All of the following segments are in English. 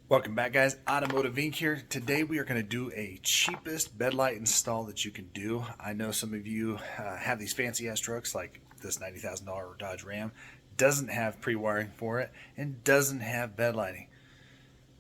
Welcome back, guys. Automotive Inc. here. Today we are going to do a cheapest bed light install that you can do. I know some of you have these fancy ass trucks like this $90,000 Dodge Ram. Doesn't have pre-wiring for it and doesn't have bed lighting.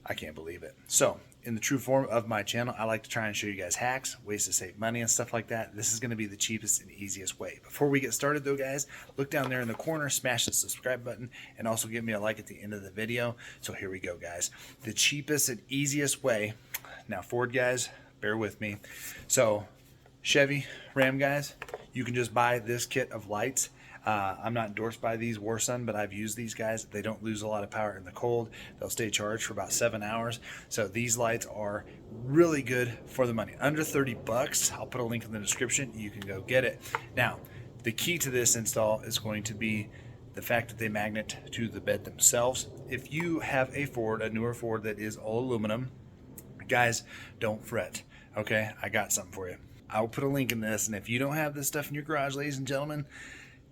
I can't believe it. So, in the true form of my channel, I like to try and show you guys hacks, ways to save money and stuff like that. This is going to be the cheapest and easiest way. Before we get started though, guys, look down there in the corner, smash the subscribe button, and also give me a like at the end of the video. So here we go, guys. The cheapest and easiest way. Now, Ford guys, bear with me. So, Chevy, Ram guys, you can just buy this kit of lights. I'm not endorsed by these Warsun, but I've used these guys. They don't lose a lot of power in the cold. They'll stay charged for about 7 hours. So these lights are really good for the money. Under 30 bucks. I'll put a link in the description. You can go get it. Now, the key to this install is going to be the fact that they magnet to the bed themselves. If you have a Ford, a newer Ford that is all aluminum, guys, don't fret. Okay, I got something for you. I'll put a link in this, and if you don't have this stuff in your garage, ladies and gentlemen,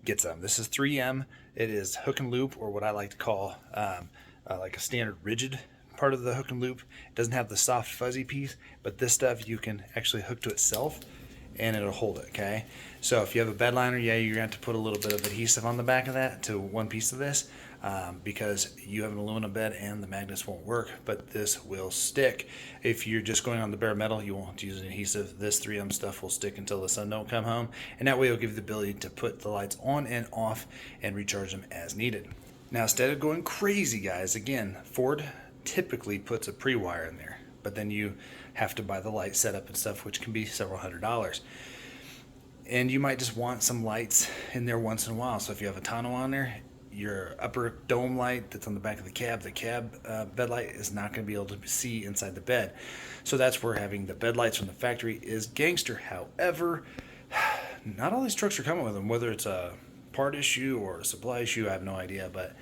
get some. This is 3M. It is hook and loop, or what I like to call like a standard rigid part of the hook and loop. It doesn't have the soft fuzzy piece, but this stuff you can actually hook to itself and it'll hold it. Okay, so if you have a bed liner, yeah, you're going to have to put a little bit of adhesive on the back of that to one piece of this because you have an aluminum bed and the magnets won't work, but this will stick. If you're just going on the bare metal, you won't have to use an adhesive. This 3M stuff will stick until the sun don't come home, and that way it'll give you the ability to put the lights on and off and recharge them as needed. Now, instead of going crazy, guys, again, Ford typically puts a pre-wire in there, but then you have to buy the light setup and stuff, which can be several $100s. And you might just want some lights in there once in a while. So if you have a tonneau on there, your upper dome light that's on the back of the cab bed light is not going to be able to see inside the bed. So that's where having the bed lights from the factory is gangster. However, not all these trucks are coming with them, whether it's a part issue or a supply issue, I have no idea, but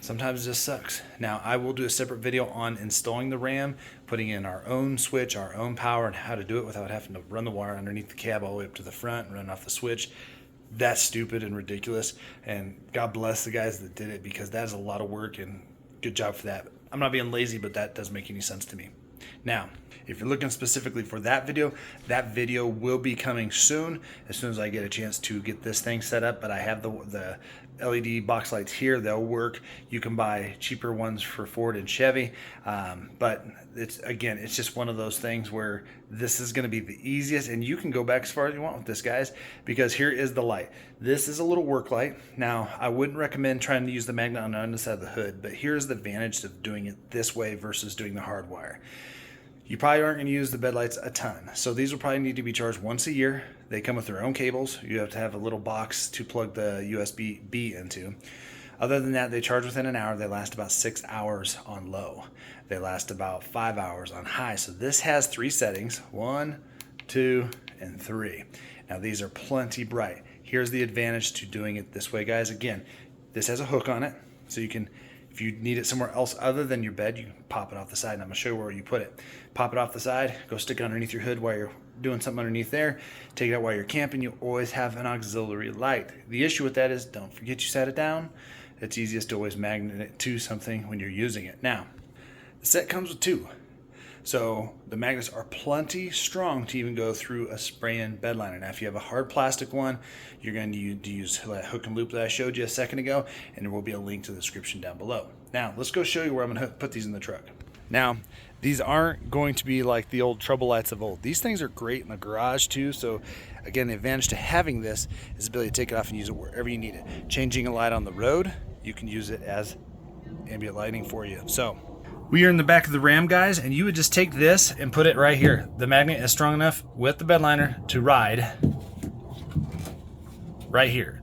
sometimes it just sucks. Now, I will do a separate video on installing the Ram, putting in our own switch, our own power, and how to do it without having to run the wire underneath the cab all the way up to the front and run off the switch. That's stupid and ridiculous, and God bless the guys that did it, because that is a lot of work, and good job for that. I'm not being lazy, but that doesn't make any sense to me. Now, if you're looking specifically for that video will be coming soon as I get a chance to get this thing set up. But I have the LED box lights here. They'll work. You can buy cheaper ones for Ford and Chevy, but it's just one of those things where this is going to be the easiest, and you can go back as far as you want with this, guys, because here is the light. This is a little work light. Now, I wouldn't recommend trying to use the magnet on the underside of the hood, but here's the advantage of doing it this way versus doing the hard wire. You probably aren't going to use the bed lights a ton, so these will probably need to be charged once a year. They come with their own cables. You have to have a little box to plug the USB-B into. Other than that, they charge within an hour. They last about 6 hours on low. They last about 5 hours on high. So this has 3 settings, 1, 2, and 3. Now these are plenty bright. Here's the advantage to doing it this way, guys. Again, this has a hook on it, so you can, if you need it somewhere else other than your bed, you can pop it off the side, and I'm going to show you where you put it. Pop it off the side, go stick it underneath your hood while you're doing something underneath there. Take it out while you're camping. You always have an auxiliary light. The issue with that is, don't forget you set it down. It's easiest to always magnet it to something when you're using it. Now, the set comes with 2. So the magnets are plenty strong to even go through a spray-in bed liner. Now, if you have a hard plastic one, you're going to use that hook and loop that I showed you a second ago, and there will be a link to the description down below. Now, let's go show you where I'm going to put these in the truck. Now, these aren't going to be like the old trouble lights of old. These things are great in the garage too. So again, the advantage to having this is the ability to take it off and use it wherever you need it. Changing a light on the road, you can use it as ambient lighting for you. So we are in the back of the Ram, guys, and you would just take this and put it right here. The magnet is strong enough with the bed liner to ride right here.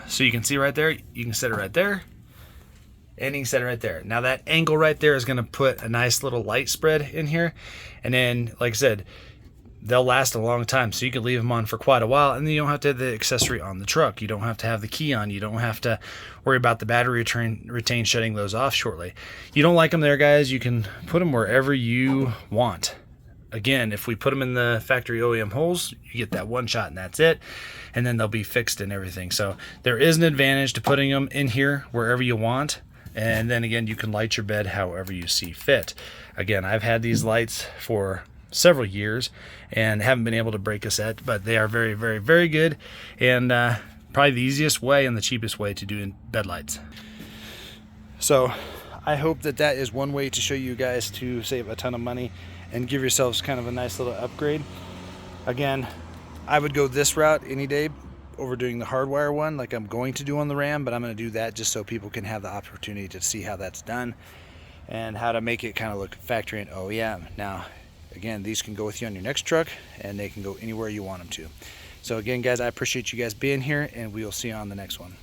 So you can see right there, you can set it right there, and you can set it right there. Now that angle right there is going to put a nice little light spread in here. And then, like I said, they'll last a long time, so you can leave them on for quite a while, and then you don't have to have the accessory on the truck. You don't have to have the key on. You don't have to worry about the battery retain shutting those off shortly. You don't like them there, guys, you can put them wherever you want. Again, if we put them in the factory OEM holes, you get that one shot and that's it, and then they'll be fixed and everything. So there is an advantage to putting them in here wherever you want. And then again, you can light your bed however you see fit. Again, I've had these lights for several years and haven't been able to break a set, but they are very, very, very good, and probably the easiest way and the cheapest way to do bed lights. So I hope that that is one way to show you guys to save a ton of money and give yourselves kind of a nice little upgrade. Again, I would go this route any day over doing the hardwire one like I'm going to do on the Ram, but I'm going to do that just so people can have the opportunity to see how that's done and how to make it kind of look factory and OEM. Now, again, these can go with you on your next truck, and they can go anywhere you want them to. So again, guys, I appreciate you guys being here, and we will see you on the next one.